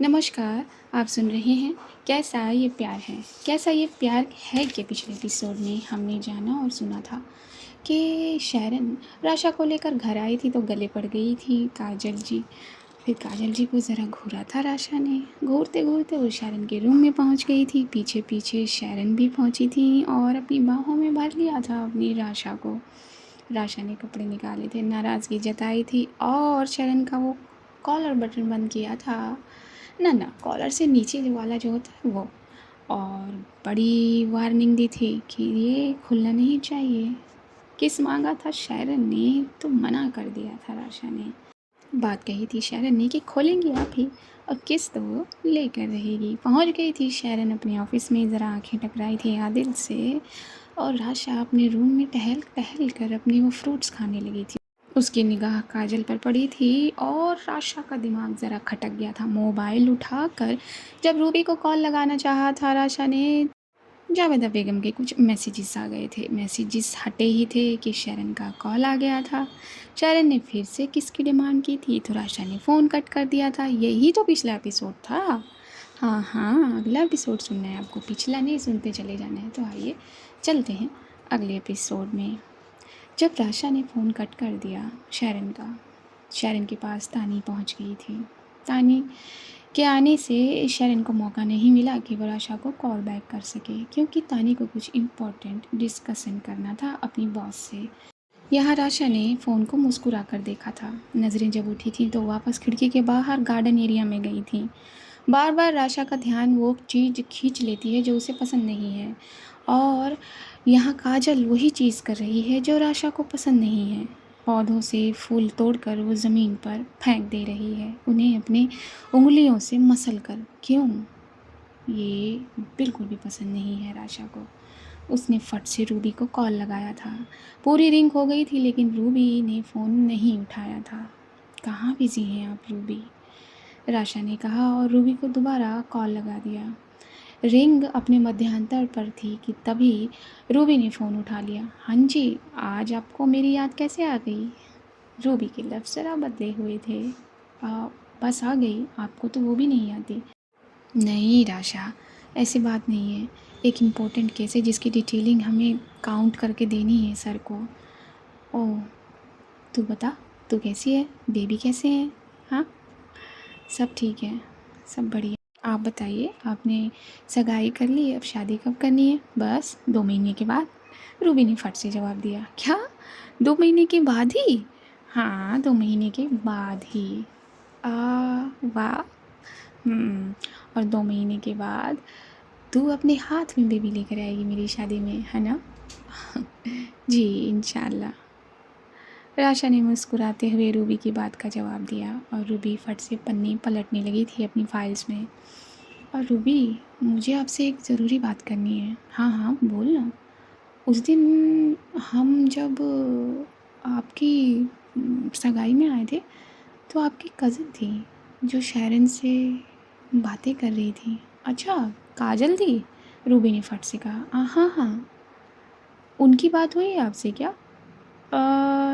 नमस्कार, आप सुन रहे हैं कैसा ये प्यार है। कैसा ये प्यार है कि पिछले एपिसोड में हमने जाना और सुना था कि शैरन राशा को लेकर घर आई थी तो गले पड़ गई थी काजल जी। फिर काजल जी को ज़रा घूरा था राशा ने। घूरते घूरते वो शैरन के रूम में पहुंच गई थी। पीछे पीछे शैरन भी पहुंची थी और अपनी बाहों में भर लिया था अपनी राशा को। राशा ने कपड़े निकाले थे, नाराज़गी जताई थी और शैरन का वो कॉलर बटन बंद किया था। ना कॉलर से नीचे वाला जो होता है वो, और बड़ी वार्निंग दी थी कि ये खुलना नहीं चाहिए। किस मांगा था शैरन ने तो मना कर दिया था राशा ने। बात कही थी शैरन ने कि खोलेंगी आप ही और किस तो वो लेकर रहेगी। पहुंच गई थी शैरन अपने ऑफिस में, ज़रा आंखें टकराई थी आदिल से और राशा अपने रूम में टहल टहल कर अपने वो फ्रूट्स खाने लगी थी। उसकी निगाह काजल पर पड़ी थी और राशा का दिमाग ज़रा खटक गया था। मोबाइल उठाकर जब रूबी को कॉल लगाना चाहा था राशा ने, जावेदा बेगम के कुछ मैसेजेस आ गए थे। मैसेजेस हटे ही थे कि शैरन का कॉल आ गया था। शैरन ने फिर से किसकी डिमांड की थी तो राशा ने फ़ोन कट कर दिया था। यही तो पिछला एपिसोड था। हाँ हाँ, अगला एपिसोड सुनना है आपको, पिछला नहीं सुनते चले जाना है। तो आइए चलते हैं अगले एपिसोड में। जब राशा ने फ़ोन कट कर दिया शैरन का, शैरन के पास तानी पहुंच गई थी। तानी के आने से शैरन को मौका नहीं मिला कि वो राशा को कॉल बैक कर सके, क्योंकि तानी को कुछ इम्पोर्टेंट डिस्कशन करना था अपनी बॉस से। यहाँ राशा ने फ़ोन को मुस्कुरा कर देखा था। नज़रें जब उठी थी तो वापस खिड़की के बाहर गार्डन एरिया में गई थी। बार बार राशा का ध्यान वो चीज़ खींच लेती है जो उसे पसंद नहीं है, और यहाँ काजल वही चीज़ कर रही है जो राशा को पसंद नहीं है। पौधों से फूल तोड़कर वो ज़मीन पर फेंक दे रही है, उन्हें अपनी उंगलियों से मसल कर। क्यों? ये बिल्कुल भी पसंद नहीं है राशा को। उसने फट से रूबी को कॉल लगाया था। पूरी रिंग हो गई थी लेकिन रूबी ने फ़ोन नहीं उठाया था। कहाँ बिज़ी हैं आप रूबी? राशा ने कहा और रूबी को दोबारा कॉल लगा दिया। रिंग अपने मध्यांतर पर थी कि तभी रूबी ने फ़ोन उठा लिया। हाँ जी, आज आपको मेरी याद कैसे आ गई? रूबी के लफ्ज़ ज़रा बदले हुए थे। बस आ गई, आपको तो वो भी नहीं आती। नहीं राशा, ऐसी बात नहीं है। एक इम्पोर्टेंट केस है जिसकी डिटेलिंग हमें काउंट करके देनी है सर को। ओह, तू बता, तू कैसी है? बेबी कैसे हैं? हाँ, सब ठीक है, सब बढ़िया। आप बताइए, आपने सगाई कर ली है, अब शादी कब करनी है? बस 2 महीने के बाद, रूबी ने फट से जवाब दिया। क्या? 2 महीने के बाद ही? हाँ, 2 महीने के बाद ही। वाह। और 2 महीने के बाद तू अपने हाथ में बेबी लेकर आएगी मेरी शादी में, है ना? जी इंशाल्लाह। राशा ने मुस्कुराते हुए रूबी की बात का जवाब दिया और रूबी फट से पन्नी पलटने लगी थी अपनी फाइल्स में। और रूबी, मुझे आपसे एक ज़रूरी बात करनी है। हाँ हाँ, बोल ना। उस दिन हम जब आपकी सगाई में आए थे तो आपकी कज़न थी जो शैरन से बातें कर रही थी। अच्छा, काजल थी? रूबी ने फट से कहा। हाँ हाँ, उनकी बात हुई है आपसे क्या?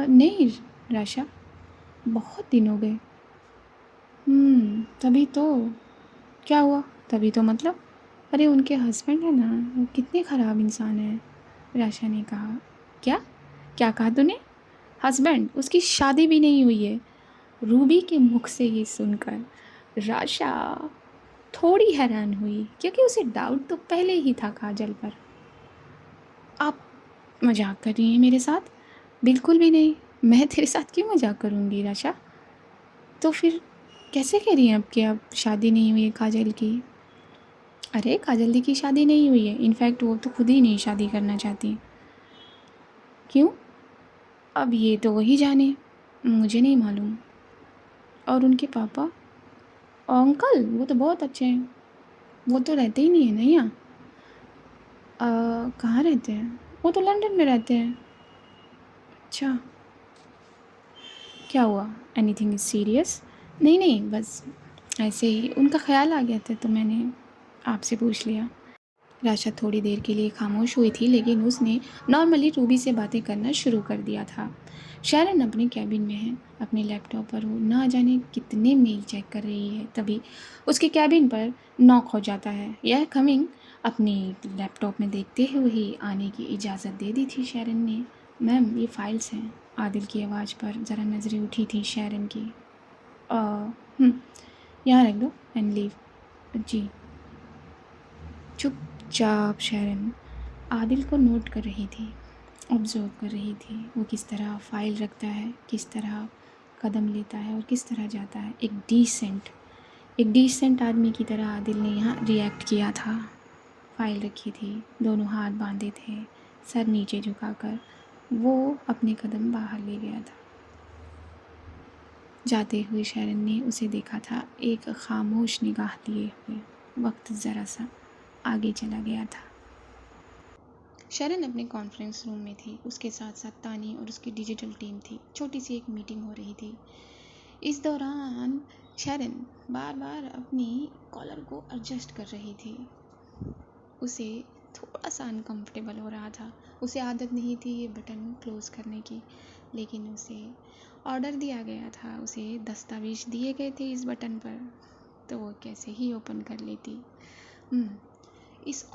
नहीं राशा, बहुत दिन हो गए। तभी तो। क्या हुआ? तभी तो मतलब? अरे उनके हस्बैंड है ना, वो कितने ख़राब इंसान है। राशा ने कहा। क्या? क्या कहा तूने? हस्बैंड? उसकी शादी भी नहीं हुई है। रूबी के मुख से ये सुनकर राशा थोड़ी हैरान हुई, क्योंकि उसे डाउट तो पहले ही था काजल पर। आप मजाक कर रही हैं मेरे साथ? बिल्कुल भी नहीं, मैं तेरे साथ क्यों मजाक करूँगी राशा? तो फिर कैसे कह रही हैं अब कि अब शादी नहीं हुई है काजल की? अरे काजल दी की शादी नहीं हुई है, इनफैक्ट वो तो खुद ही नहीं शादी करना चाहती। क्यों? अब ये तो वही जाने, मुझे नहीं मालूम। और उनके पापा और अंकल, वो तो बहुत अच्छे हैं। वो तो रहते ही नहीं है ना यहाँ। कहाँ रहते हैं? वो तो लंदन में रहते हैं। अच्छा, क्या हुआ? Anything is serious? नहीं नहीं, बस ऐसे ही उनका ख्याल आ गया था तो मैंने आपसे पूछ लिया। राशा थोड़ी देर के लिए खामोश हुई थी लेकिन उसने नॉर्मली रूबी से बातें करना शुरू कर दिया था। शैरन अपने कैबिन में है, अपने लैपटॉप पर वो ना जाने कितने मेल चेक कर रही है। तभी उसके कैबिन पर नॉक हो जाता है। यह कमिंग अपनी लैपटॉप में देखते हुए ही आने की इजाज़त दे दी थी शैरन ने। मैम, ये फाइल्स हैं। आदिल की आवाज़ पर ज़रा नज़रें उठी थी शैरन की। हम्म, यहाँ रख दो एंड लीव। जी। चुपचाप शैरन आदिल को नोट कर रही थी, ऑब्जर्व कर रही थी। वो किस तरह फ़ाइल रखता है, किस तरह कदम लेता है और किस तरह जाता है। एक डिसेंट आदमी की तरह आदिल ने यहाँ रिएक्ट किया था। फ़ाइल रखी थी, दोनों हाथ बांधे थे, सर नीचे झुकाकर वो अपने कदम बाहर ले गया था। जाते हुए शैरन ने उसे देखा था, एक खामोश निगाह लिए हुए। वक्त ज़रा सा आगे चला गया था। शैरन अपने कॉन्फ्रेंस रूम में थी। उसके साथ साथ तानी और उसकी डिजिटल टीम थी। छोटी सी एक मीटिंग हो रही थी। इस दौरान शैरन बार बार अपनी कॉलर को एडजस्ट कर रही थी। उसे थोड़ा सा अनकंफर्टेबल हो रहा था। उसे आदत नहीं थी ये बटन क्लोज़ करने की, लेकिन उसे ऑर्डर दिया गया था, उसे दस्तावेज दिए गए थे इस बटन पर, तो वो कैसे ही ओपन कर लेती। इस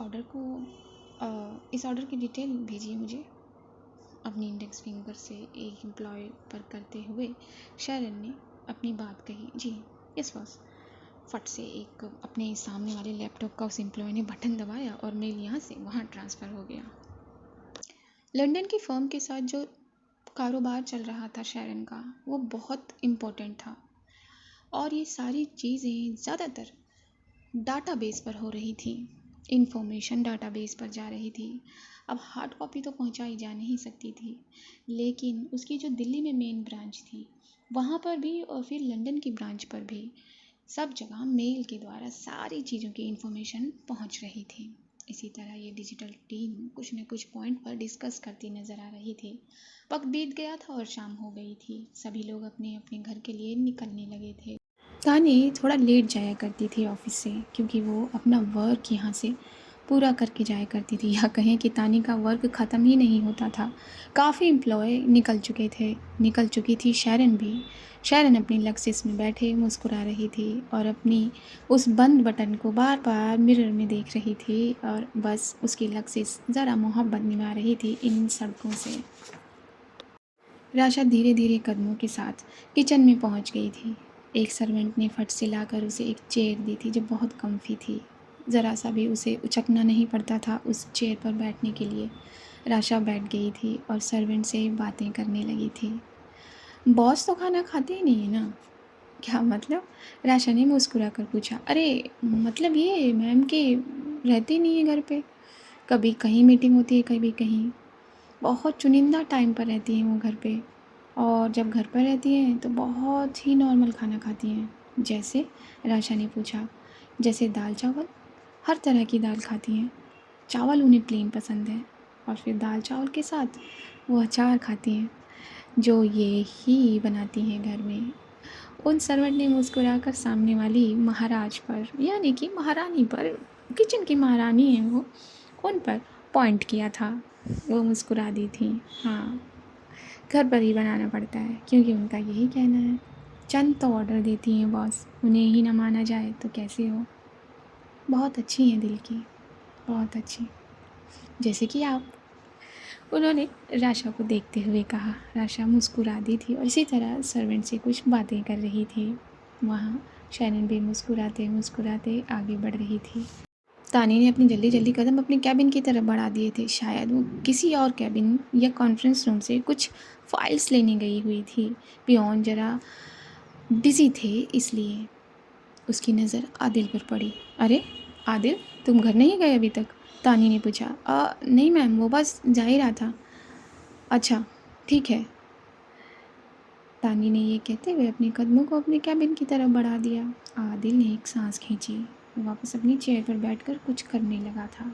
ऑर्डर की डिटेल भेजिए मुझे। अपनी इंडेक्स फिंगर से एक एम्प्लॉय पर करते हुए शैरन ने अपनी बात कही। जी, यस बॉस। फट से एक अपने सामने वाले लैपटॉप का उस एम्प्लॉय ने बटन दबाया और मेल यहाँ से वहाँ ट्रांसफ़र हो गया। लंदन की फर्म के साथ जो कारोबार चल रहा था शैरन का, वो बहुत इम्पोर्टेंट था और ये सारी चीज़ें ज़्यादातर डाटाबेस पर हो रही थी। इन्फॉर्मेशन डाटाबेस पर जा रही थी। अब हार्ड कॉपी तो पहुंचाई जा नहीं सकती थी, लेकिन उसकी जो दिल्ली में मेन ब्रांच थी वहाँ पर भी और फिर लंदन की ब्रांच पर भी सब जगह मेल के द्वारा सारी चीज़ों की इन्फॉर्मेशन पहुंच रही थी। इसी तरह ये डिजिटल टीम कुछ न कुछ पॉइंट पर डिस्कस करती नज़र आ रही थी। वक्त बीत गया था और शाम हो गई थी। सभी लोग अपने अपने घर के लिए निकलने लगे थे। तानी थोड़ा लेट जाया करती थी ऑफिस से, क्योंकि वो अपना वर्क यहाँ से पूरा करके जाया करती थी, या कहें कि तानी का वर्क ख़त्म ही नहीं होता था। काफ़ी एम्प्लॉय निकल चुकी थी शैरन भी। शैरन अपनी लक्सिस में बैठे मुस्कुरा रही थी और अपनी उस बंद बटन को बार बार मिरर में देख रही थी, और बस उसकी लक्सिस ज़रा मोहब्बत निभा रही थी इन सड़कों से। राशा धीरे धीरे कदमों के साथ किचन में पहुंच गई थी। एक सर्वेंट ने फट से लाकर उसे एक चेयर दी थी जो बहुत कम्फी थी। ज़रा सा भी उसे उचकना नहीं पड़ता था उस चेयर पर बैठने के लिए। राशा बैठ गई थी और सर्वेंट से बातें करने लगी थी। बॉस तो खाना खाते ही नहीं है ना? क्या मतलब? राशा ने मुस्कुरा कर पूछा। अरे मतलब ये मैम के रहते ही नहीं है घर पे। कभी कहीं मीटिंग होती है, कभी कहीं। बहुत चुनिंदा टाइम पर रहती हैं वो घर पे, और जब घर पर रहती हैं तो बहुत ही नॉर्मल खाना खाती हैं। जैसे? राशा ने पूछा। जैसे दाल चावल, हर तरह की दाल खाती हैं। चावल उन्हें प्लेन पसंद है, और फिर दाल चावल के साथ वो अचार खाती हैं जो ये ही बनाती हैं घर में। उन सर्वेंट ने मुस्कुराकर सामने वाली महाराज पर, यानी कि महारानी पर, किचन की महारानी है वो, उन पर पॉइंट किया था। वो मुस्कुरा दी थी। हाँ, घर पर ही बनाना पड़ता है, क्योंकि उनका यही कहना है। चंद तो ऑर्डर देती हैं बॉस, उन्हें ही ना माना जाए तो कैसे हो। बहुत अच्छी हैं दिल की, बहुत अच्छी, जैसे कि आप। उन्होंने राशा को देखते हुए कहा। राशा मुस्कुरा दी थी और इसी तरह सर्वेंट से कुछ बातें कर रही थी। वहाँ शैरन भी मुस्कुराते मुस्कुराते आगे बढ़ रही थी। तानी ने अपनी जल्दी जल्दी कदम अपने कैबिन की तरफ बढ़ा दिए थे। शायद वो किसी और कैबिन या कॉन्फ्रेंस रूम से कुछ फाइल्स लेने गई हुई थी। पियोन ज़रा बिजी थे, इसलिए उसकी नज़र आदिल पर पड़ी। अरे आदिल, तुम घर नहीं गए अभी तक? तानी ने पूछा। नहीं मैम, वो बस जा ही रहा था। अच्छा, ठीक है। तानी ने ये कहते हुए अपने कदमों को अपने कैबिन की तरफ बढ़ा दिया। आदिल ने एक सांस खींची। वापस अपनी चेयर पर बैठकर कुछ करने लगा था।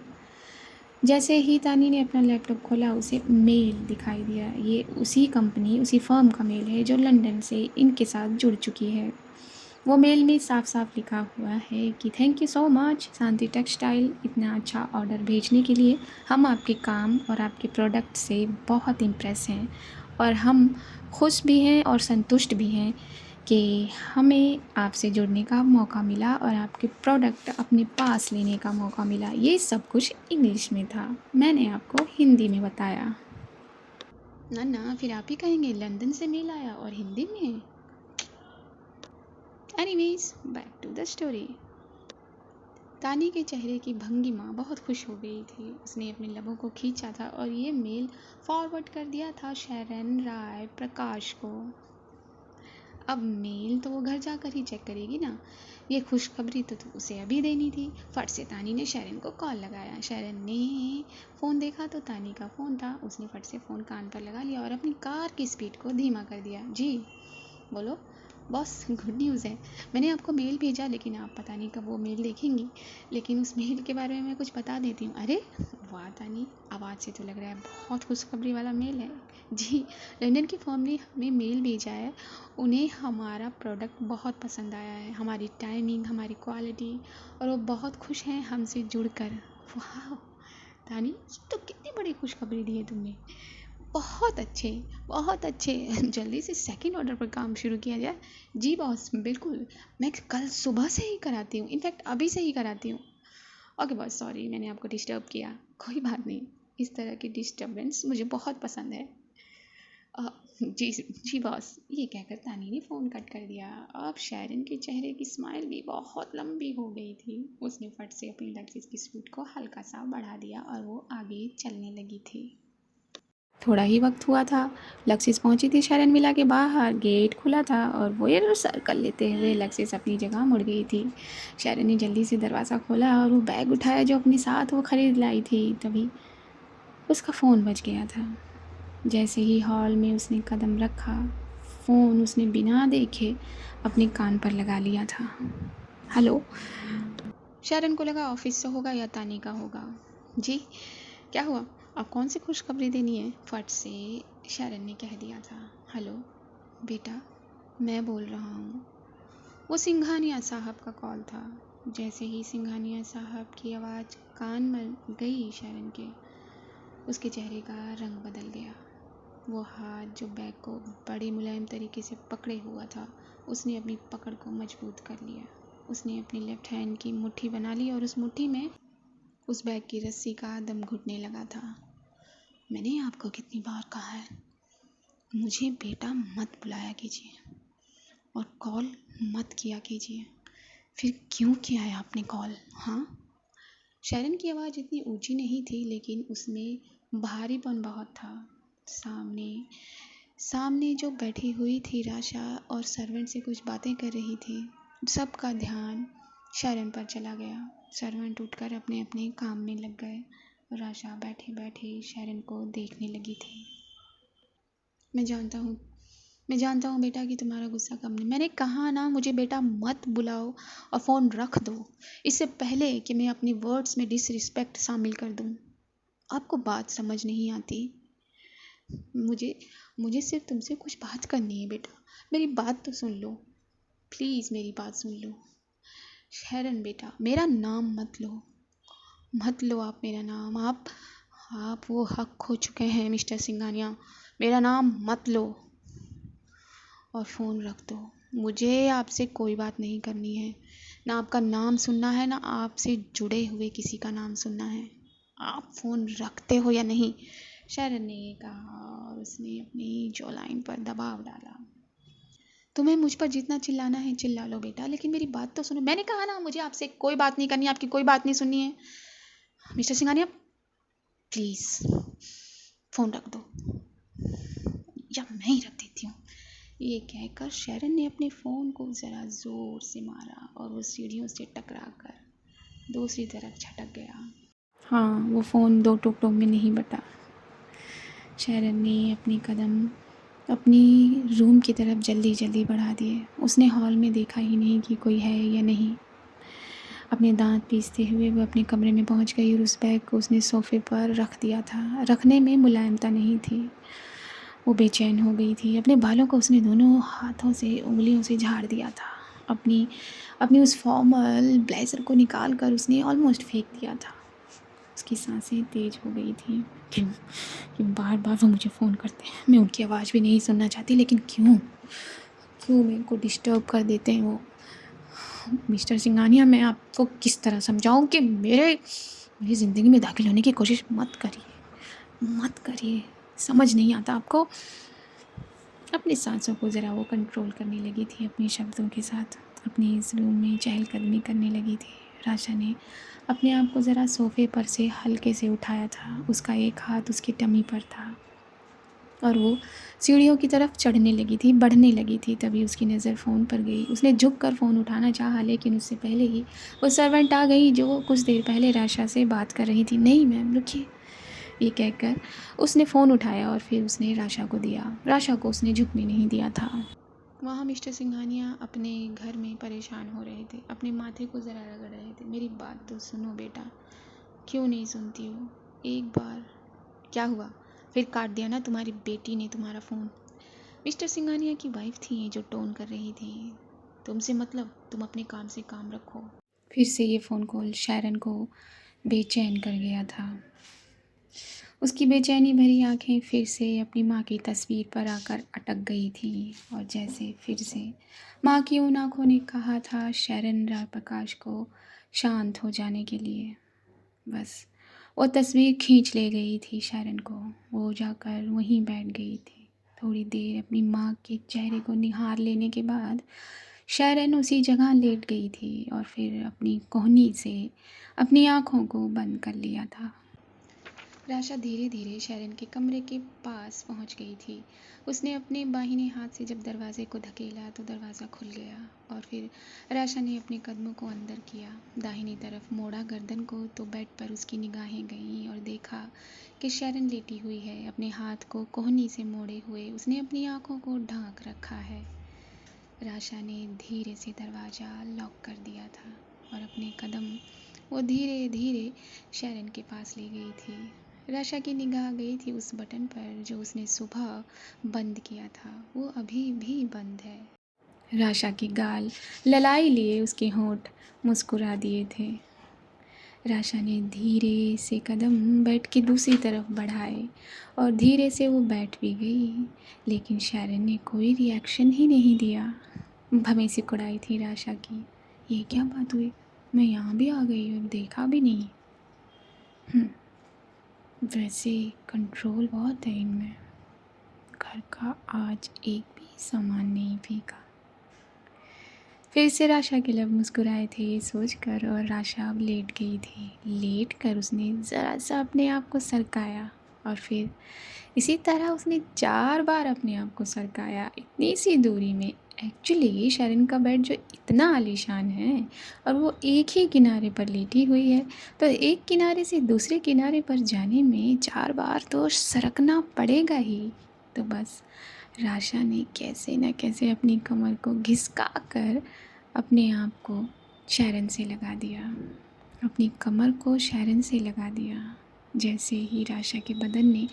जैसे ही तानी ने अपना लैपटॉप खोला, उसे मेल दिखाई दिया। ये उसी फर्म का मेल है जो लंदन से इनके साथ जुड़ चुकी है। वो मेल में साफ साफ लिखा हुआ है कि thank you so much Shanti textile, इतना अच्छा ऑर्डर भेजने के लिए। हम आपके काम और आपके प्रोडक्ट से बहुत इम्प्रेस हैं और हम खुश भी हैं और संतुष्ट भी हैं कि हमें आपसे जुड़ने का मौका मिला और आपके प्रोडक्ट अपने पास लेने का मौका मिला। ये सब कुछ इंग्लिश में था, मैंने आपको हिंदी में बताया। ना फिर आप ही कहेंगे लंदन से मेल आया और हिंदी में। Anyways, back to the story. Tani के चेहरे की भंगिमा बहुत खुश हो गई थी। उसने अपने लबों को खींचा था और ये मेल फॉरवर्ड कर दिया था शरण राय प्रकाश को। अब मेल तो वो घर जाकर ही चेक करेगी ना, ये खुशखबरी तो उसे अभी देनी थी। फट से तानी ने शरण को कॉल लगाया। शरण ने फ़ोन देखा तो तानी का फ़ोन था। उसने फट से फ़ोन कान पर लगा लिया और अपनी कार की स्पीड को धीमा कर दिया। जी बोलो बॉस, गुड न्यूज़ है। मैंने आपको मेल भेजा, लेकिन आप पता नहीं कब वो मेल देखेंगी, लेकिन उस मेल के बारे में मैं कुछ बता देती हूँ। अरे वाह तानी, आवाज़ से तो लग रहा है बहुत खुशखबरी वाला मेल है। जी, लंदन की फर्म ने हमें मेल भेजा है। उन्हें हमारा प्रोडक्ट बहुत पसंद आया है, हमारी टाइमिंग, हमारी क्वालिटी, और वो बहुत खुश हैं हमसे जुड़कर। वाह तानी, ये तो कितनी बड़ी खुशखबरी दी है तुमने। बहुत अच्छे, बहुत अच्छे। जल्दी से सेकंड ऑर्डर पर काम शुरू किया जाए। जी बॉस, बिल्कुल, मैं कल सुबह से ही कराती हूँ, इनफैक्ट अभी से ही कराती हूँ। ओके बॉस, सॉरी मैंने आपको डिस्टर्ब किया। कोई बात नहीं, इस तरह की डिस्टर्बेंस मुझे बहुत पसंद है। जी जी बॉस, ये कहकर तानी ने फ़ोन कट कर दिया। अब शैरन के चेहरे की स्माइल भी बहुत लंबी हो गई थी। उसने फट से अपनी लेग्स की स्पीड को हल्का सा बढ़ा दिया और वो आगे चलने लगी थी। थोड़ा ही वक्त हुआ था, लक्सिस पहुंची थी शरण विला के बाहर। गेट खुला था और वो ये सर्कल लेते हुए लक्सिस अपनी जगह मुड़ गई थी। शरण ने जल्दी से दरवाज़ा खोला और वो बैग उठाया जो अपने साथ वो खरीद लाई थी। तभी उसका फ़ोन बज गया था। जैसे ही हॉल में उसने कदम रखा, फ़ोन उसने बिना देखे अपने कान पर लगा लिया था। हेलो। शरण को लगा ऑफिस से होगा या तानी का होगा। जी क्या हुआ, अब कौन सी खुशखबरी देनी है? फट से शरण ने कह दिया था। हेलो बेटा, मैं बोल रहा हूँ। वो सिंघानिया साहब का कॉल था। जैसे ही सिंघानिया साहब की आवाज़ कान में गई शरण के, उसके चेहरे का रंग बदल गया। वो हाथ जो बैग को बड़े मुलायम तरीके से पकड़े हुआ था, उसने अपनी पकड़ को मजबूत कर लिया। उसने अपनी लेफ्ट हैंड की मुट्ठी बना ली और उस मुट्ठी में उस बैग की रस्सी का दम घुटने लगा था। मैंने आपको कितनी बार कहा है, मुझे बेटा मत बुलाया कीजिए और कॉल मत किया कीजिए। फिर क्यों किया है आपने कॉल? हाँ। शरण की आवाज़ इतनी ऊंची नहीं थी, लेकिन उसमें भारीपन बहुत था। सामने सामने जो बैठी हुई थी राशा और सर्वेंट से कुछ बातें कर रही थी। सबका ध्यान शरण पर चला गया। सर्वेंट उठकर अपने अपने काम में लग गए और राशा बैठे बैठे शरण को देखने लगी थी। मैं जानता हूँ बेटा कि तुम्हारा गुस्सा कम नहीं। मैंने कहा ना, मुझे बेटा मत बुलाओ और फ़ोन रख दो, इससे पहले कि मैं अपनी वर्ड्स में डिसरिस्पेक्ट शामिल कर दूँ। आपको बात समझ नहीं आती। मुझे सिर्फ तुमसे कुछ बात करनी है बेटा, मेरी बात तो सुन लो, प्लीज़ मेरी बात सुन लो। शरण बेटा, मेरा नाम मत लो आप मेरा नाम। आप वो हक खो चुके हैं मिस्टर सिंघानिया। मेरा नाम मत लो और फ़ोन रख दो। मुझे आपसे कोई बात नहीं करनी है, ना आपका नाम सुनना है, ना आपसे जुड़े हुए किसी का नाम सुनना है। आप फ़ोन रखते हो या नहीं? शरण ने कहा और उसने अपनी जॉलाइन पर दबाव डाला। तुम्हें मुझ पर जितना चिल्लाना है चिल्ला लो बेटा, लेकिन मेरी बात तो सुनो। मैंने कहा ना, मुझे आपसे कोई बात नहीं करनी, आपकी कोई बात नहीं सुननी है। मिस्टर सिंघानिया प्लीज़ फ़ोन रख दो या मैं ही रख देती हूँ। ये कहकर शरण ने अपने फ़ोन को ज़रा ज़ोर से मारा और वो सीढ़ियों से टकराकर दूसरी तरफ छटक गया। हाँ, वो फ़ोन दो टुकड़ों में नहीं बटा। शरण ने अपने कदम अपनी रूम की तरफ जल्दी जल्दी बढ़ा दिए। उसने हॉल में देखा ही नहीं कि कोई है या नहीं। अपने दांत पीसते हुए वो अपने कमरे में पहुंच गई और उस बैग को उसने सोफ़े पर रख दिया था। रखने में मुलायमता नहीं थी। वो बेचैन हो गई थी। अपने बालों को उसने दोनों हाथों से उंगलियों से झाड़ दिया था। अपनी उस फॉर्मल ब्लेज़र को निकाल कर उसने ऑलमोस्ट फेंक दिया था। उसकी सांसें तेज हो गई थी। क्यों क्यों बार बार वो मुझे फ़ोन करते हैं, मैं उनकी आवाज़ भी नहीं सुनना चाहती, लेकिन क्यों क्यों मेरे को डिस्टर्ब कर देते हैं वो। मिस्टर सिंघानिया, मैं आपको किस तरह समझाऊं कि मेरी ज़िंदगी में दाखिल होने की कोशिश मत करिए। समझ नहीं आता आपको। अपनी सांसों को ज़रा वो कंट्रोल करने लगी थी अपने शब्दों के साथ। अपने इस रूम में चहलकदमी करने लगी थी। राशा ने अपने आप को ज़रा सोफ़े पर से हल्के से उठाया था। उसका एक हाथ उसकी टमी पर था और वो सीढ़ियों की तरफ चढ़ने लगी थी, बढ़ने लगी थी। तभी उसकी नज़र फ़ोन पर गई। उसने झुक कर फ़ोन उठाना चाहा, लेकिन उससे पहले ही वो सर्वेंट आ गई जो कुछ देर पहले राशा से बात कर रही थी। नहीं मैम, रुकिए, ये कहकर उसने फ़ोन उठाया और फिर उसने राशा को दिया। राशा को उसने झुकने नहीं दिया था। वहाँ मिस्टर सिंघानिया अपने घर में परेशान हो रहे थे, अपने माथे को ज़रा रगड़ रहे थे। मेरी बात तो सुनो बेटा, क्यों नहीं सुनती हो? एक बार क्या हुआ? फिर काट दिया ना तुम्हारी बेटी ने तुम्हारा फ़ोन। मिस्टर सिंघानिया की वाइफ थी ये जो टोन कर रही थी। तुमसे मतलब, तुम अपने काम से काम रखो। फिर से ये फ़ोन कॉल शैरन को बेचैन कर गया था। उसकी बेचैनी भरी आंखें फिर से अपनी माँ की तस्वीर पर आकर अटक गई थीं और जैसे फिर से माँ की उन आँखों ने कहा था शैरन प्रकाश को शांत हो जाने के लिए। बस वो तस्वीर खींच ले गई थी शैरन को। वो जाकर वहीं बैठ गई थी। थोड़ी देर अपनी माँ के चेहरे को निहार लेने के बाद शैरन उसी जगह लेट गई थी और फिर अपनी कोहनी से अपनी आँखों को बंद कर लिया था। राशा धीरे धीरे शैरन के कमरे के पास पहुंच गई थी। उसने अपने बाहिने हाथ से जब दरवाजे को धकेला तो दरवाज़ा खुल गया और फिर राशा ने अपने कदमों को अंदर किया। दाहिनी तरफ मोड़ा गर्दन को तो बेड पर उसकी निगाहें गईं और देखा कि शैरन लेटी हुई है, अपने हाथ को कोहनी से मोड़े हुए। उसने अपनी आंखों को ढांक रखा है। राशा ने धीरे से दरवाज़ा लॉक कर दिया था और अपने कदम वो धीरे धीरे शैरन के पास ले गई थी। राशा की निगाह गई थी उस बटन पर जो उसने सुबह बंद किया था। वो अभी भी बंद है। राशा के गाल ललाई लिए उसके होंठ मुस्कुरा दिए थे। राशा ने धीरे से कदम बेड की दूसरी तरफ बढ़ाए और धीरे से वो बैठ भी गई, लेकिन शैरन ने कोई रिएक्शन ही नहीं दिया। भवें सिकुड़ाई थी राशा की। ये क्या बात हुई? मैं यहाँ भी आ गई और देखा भी नहीं। वैसे कंट्रोल बहुत है इनमें। घर का आज एक भी सामान नहीं फीका। फिर से राशा के लब मुस्कुराए थे ये सोचकर और राशा अब लेट गई थी। लेट कर उसने ज़रा सा अपने आप को सरकाया और फिर इसी तरह उसने 4 बार अपने आप को सरकाया इतनी सी दूरी में। एक्चुअली शैरन का बेड जो इतना आलीशान है और वो एक ही किनारे पर लेटी हुई है, तो एक किनारे से दूसरे किनारे पर जाने में 4 बार तो सरकना पड़ेगा ही। तो बस राशा ने कैसे न कैसे अपनी कमर को घिसका कर अपने आप को शैरन से लगा दिया। अपनी कमर को शैरन से लगा दिया। जैसे ही राशा के बदन ने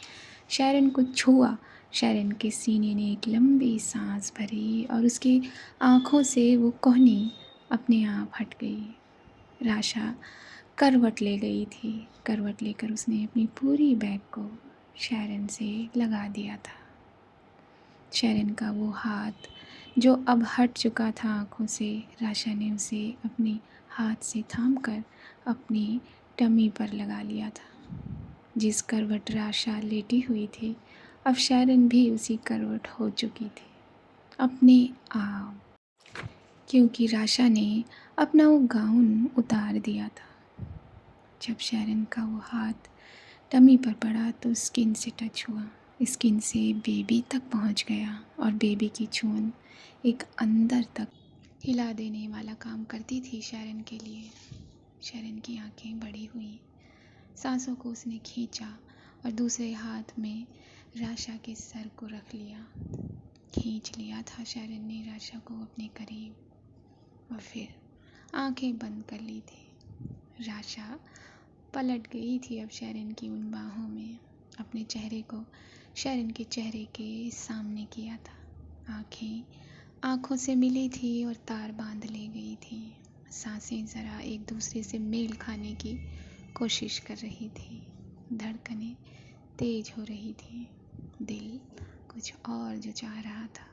शैरन को छुआ, शैरन के सीने ने एक लंबी सांस भरी और उसकी आँखों से वो कोहनी अपने आप हट गई। राशा करवट ले गई थी। करवट लेकर उसने अपनी पूरी बैग को शैरन से लगा दिया था। शैरन का वो हाथ जो अब हट चुका था आँखों से, राशा ने उसे अपने हाथ से थामकर अपनी टमी पर लगा लिया था। जिस करवट राशा लेटी हुई थी, अब शैरन भी उसी करवट हो चुकी थी अपने आप, क्योंकि राशा ने अपना वो गाउन उतार दिया था। जब शैरन का वो हाथ टमी पर पड़ा तो स्किन से टच हुआ, स्किन से बेबी तक पहुंच गया और बेबी की छून एक अंदर तक हिला देने वाला काम करती थी शैरन के लिए। शैरन की आंखें बड़ी हुई, सांसों को उसने खींचा और दूसरे हाथ में राशा के सर को रख लिया। खींच लिया था शैरन ने राशा को अपने करीब और फिर आंखें बंद कर ली थी। राशा पलट गई थी अब शैरन की उन बाहों में। अपने चेहरे को शैरन के चेहरे के सामने किया था। आंखें आंखों से मिली थी और तार बांध ले गई थी। सांसें ज़रा एक दूसरे से मेल खाने की कोशिश कर रही थी, धड़कनें तेज हो रही थी, दिल कुछ और जो चाह रहा था।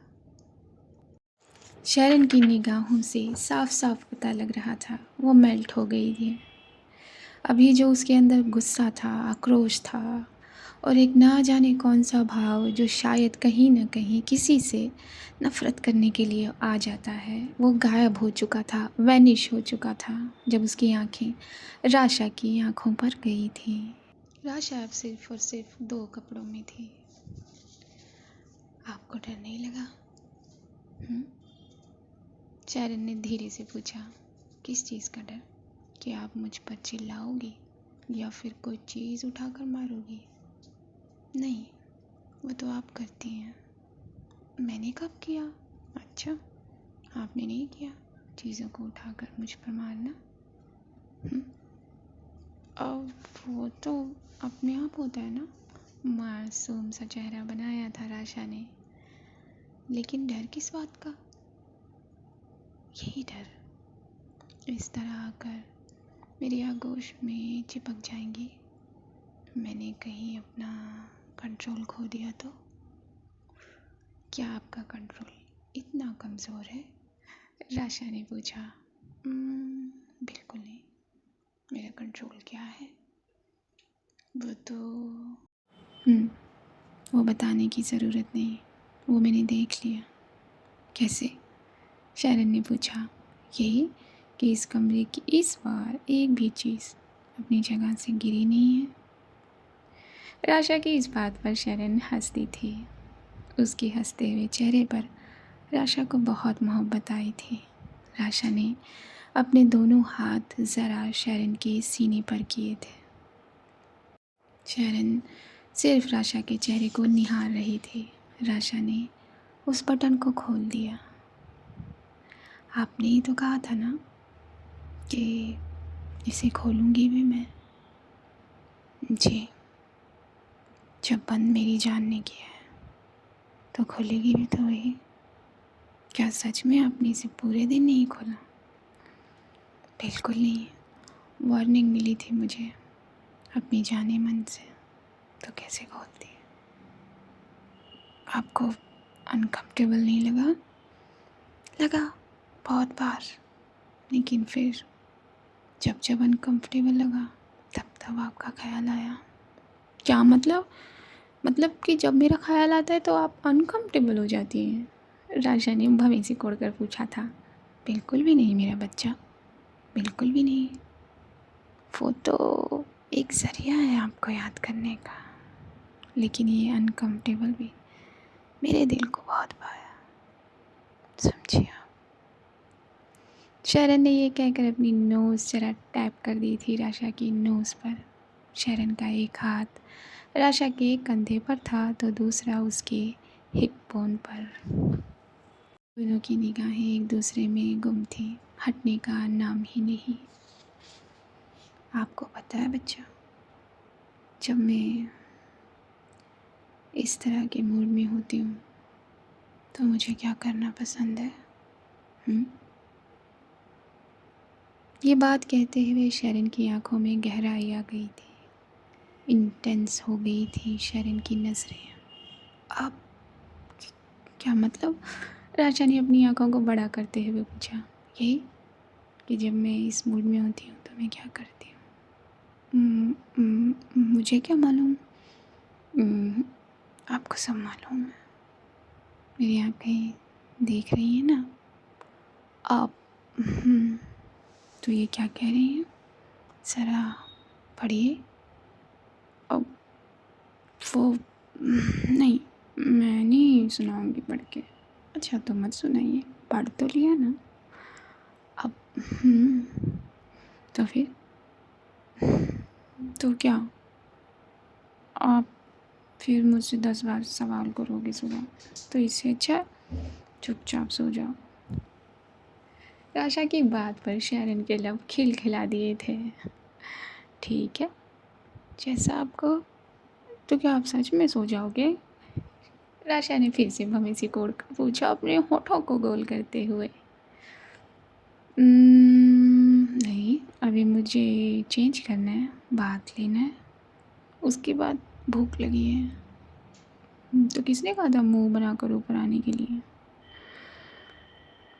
शरण की निगाहों से साफ साफ पता लग रहा था वो मेल्ट हो गई थी। अभी जो उसके अंदर गुस्सा था, आक्रोश था और एक ना जाने कौन सा भाव जो शायद कहीं ना कहीं किसी से नफ़रत करने के लिए आ जाता है, वो गायब हो चुका था, वैनिश हो चुका था जब उसकी आंखें राशा की आंखों पर गई थी। राशा अब सिर्फ और सिर्फ 2 कपड़ों में थी। आपको डर नहीं लगा? शरण ने धीरे से पूछा। किस चीज़ का डर? कि आप मुझ पर चिल्लाओगी या फिर कोई चीज़ उठाकर मारोगी? नहीं, वो तो आप करती हैं। मैंने कब किया? अच्छा, आपने नहीं किया चीज़ों को उठाकर मुझ पर मारना। अब वो तो अपने आप होता है ना। मासूम सा चेहरा बनाया था राशा ने। लेकिन डर किस बात का? यही डर, इस तरह आकर मेरी आगोश में चिपक जाएंगी। मैंने कहीं अपना कंट्रोल खो दिया तो? क्या आपका कंट्रोल इतना कमज़ोर है? राशा ने पूछा। बिल्कुल नहीं। मेरा कंट्रोल क्या है? वो तो वो बताने की ज़रूरत नहीं, वो मैंने देख लिया। कैसे? शरण ने पूछा। यही कि इस कमरे की इस बार एक भी चीज़ अपनी जगह से गिरी नहीं है। राशा की इस बात पर शरण हंसती थी। उसके हंसते हुए चेहरे पर राशा को बहुत मोहब्बत आई थी। राशा ने अपने दोनों हाथ ज़रा शरण के सीने पर किए थे। शरण सिर्फ राशा के चेहरे को निहार रही थी। राशा ने उस बटन को खोल दिया। आपने ही तो कहा था ना कि इसे खोलूँगी भी मैं। जी, जब बंद मेरी जान ने किया है तो खोलेगी भी तो वही। क्या सच में आपने इसे पूरे दिन नहीं खोला? बिल्कुल नहीं, वार्निंग मिली थी मुझे अपनी जाने मन से, तो कैसे खोलती? आपको अनकम्फर्टेबल नहीं लगा? लगा बहुत बार, लेकिन फिर जब जब अनकम्फर्टेबल लगा तब तब आपका ख्याल आया। क्या मतलब? मतलब कि जब मेरा ख्याल आता है तो आप अनकम्फर्टेबल हो जाती हैं? राशा ने भवें से कोड़ कर पूछा था। बिल्कुल भी नहीं मेरा बच्चा, बिल्कुल भी नहीं। वो तो एक ज़रिया है आपको याद करने का, लेकिन ये अनकम्फर्टेबल भी मेरे दिल को बहुत भाया, समझिए आप। शरण ने ये कहकर अपनी नोज़ जरा टैप कर दी थी राशा की नोज़ पर। शरण का एक हाथ राशा के कंधे पर था तो दूसरा उसके हिप बोन पर। दोनों की निगाहें एक दूसरे में गुम थी, हटने का नाम ही नहीं। आपको पता है बच्चा, जब मैं इस तरह के मूड में होती हूँ तो मुझे क्या करना पसंद है? ये बात कहते हुए शरण की आंखों में गहराई आ गई थी। इंटेंस हो गई थी शरण की नज़रें। आप क्या मतलब? राजा ने अपनी आंखों को बड़ा करते हुए पूछा। यही कि जब मैं इस मूड में होती हूँ तो मैं क्या करती हूँ? मुझे क्या मालूम? आपको सब मालूम है। मेरी आंखें देख रही हैं ना आप। तो ये क्या कह रही हैं? ज़रा पढ़िए। अब वो नहीं, मैं नहीं सुनाऊंगी पढ़ के। अच्छा तो मत सुनाइए, पढ़ तो लिया ना अब। तो फिर तो क्या आप फिर मुझसे 10 बार सवाल करोगे सुबह, तो इससे अच्छा चुपचाप सो जाओ। राशा की बात पर शरण के लब खिलखिला दिए थे। ठीक है, जैसा आपको। तो क्या आप सच में सो जाओगे? राशा ने फिर से भवें कोड़ कर पूछा, अपने होठों को गोल करते हुए। नहीं, अभी मुझे चेंज करना है, बात लेना है, उसके बाद भूख लगी है। तो किसने कहा था मुंह बनाकर ऊपर आने के लिए?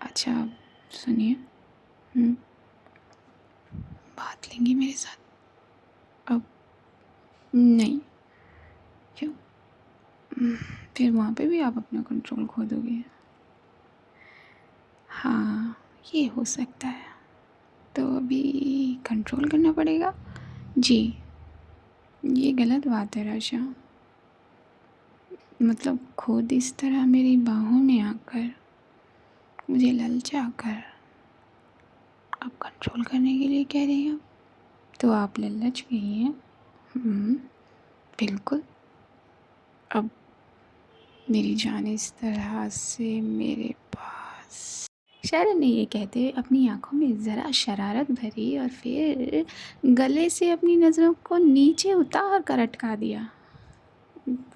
अच्छा सुनिए, बात लेंगी मेरे साथ? अब नहीं। क्यों? फिर वहाँ पे भी आप अपना कंट्रोल खो दोगे। हाँ ये हो सकता है, तो अभी कंट्रोल करना पड़ेगा। जी ये गलत बात है राशा, मतलब खुद इस तरह मेरी बाहों में आकर मुझे ललचा कर आप कंट्रोल करने के लिए कह रही हैं। तो आप ललच गई हैं? बिल्कुल। अब मेरी जान इस तरह से मेरे पास। शायरन ने ये कहते हुए अपनी आंखों में ज़रा शरारत भरी और फिर गले से अपनी नज़रों को नीचे उतार कर अटका दिया।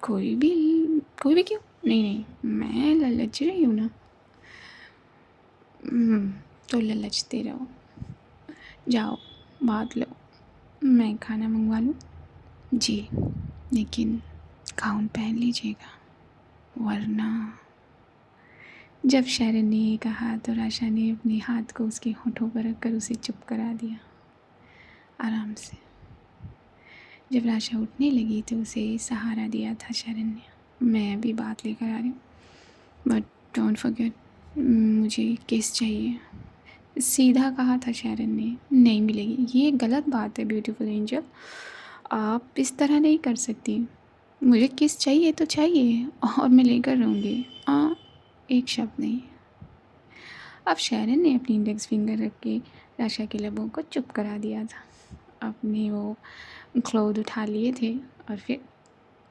कोई भी क्यों? नहीं मैं ललच रही हूँ ना। तो ललचते रहो, जाओ बात लो, मैं खाना मंगवा लूँ? जी लेकिन गाउन पहन लीजिएगा वरना। जब शायरन ने ये कहा तो राशा ने अपने हाथ को उसके होठों पर रखकर उसे चुप करा दिया आराम से। जब राशा उठने लगी तो उसे सहारा दिया था शायरन ने। मैं अभी बात लेकर आ रही हूँ, बट डोंट फॉरगेट मुझे किस चाहिए। सीधा कहा था शायरन ने, नहीं मिलेगी। ये गलत बात है ब्यूटीफुल एंजल, आप इस तरह नहीं कर सकती। मुझे किस चाहिए तो चाहिए और मैं लेकर रहूँगी। एक शब्द नहीं। अब शायरन ने अपनी इंडेक्स फिंगर रख के राशा के लबों को चुप करा दिया था। अपने वो क्लोथ उठा लिए थे और फिर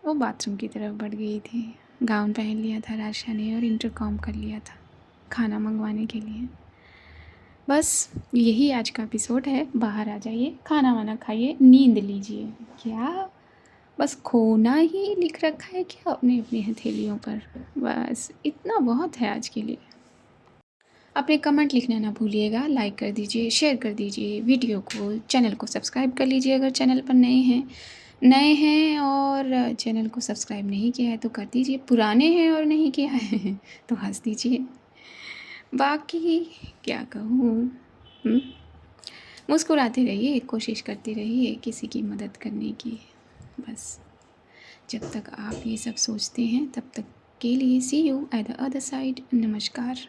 वो बाथरूम की तरफ बढ़ गई थी। गाउन पहन लिया था राशा ने और इंटरकॉम कर लिया था खाना मंगवाने के लिए। बस यही आज का एपिसोड है। बाहर आ जाइए, खाना वाना खाइए, नींद लीजिए। क्या बस खोना ही लिख रखा है क्या अपने अपनी हथेलियों पर? बस इतना बहुत है आज के लिए। अपने कमेंट लिखना ना भूलिएगा, लाइक कर दीजिए, शेयर कर दीजिए वीडियो को, चैनल को सब्सक्राइब कर लीजिए अगर चैनल पर नए हैं और चैनल को सब्सक्राइब नहीं किया है तो कर दीजिए, पुराने हैं और नहीं किया है तो हंस दीजिए। बाकी क्या कहूँ, मुस्कुराते रहिए, कोशिश करते रहिए किसी की मदद करने की। बस जब तक आप ये सब सोचते हैं तब तक के लिए see you at the other side. नमस्कार।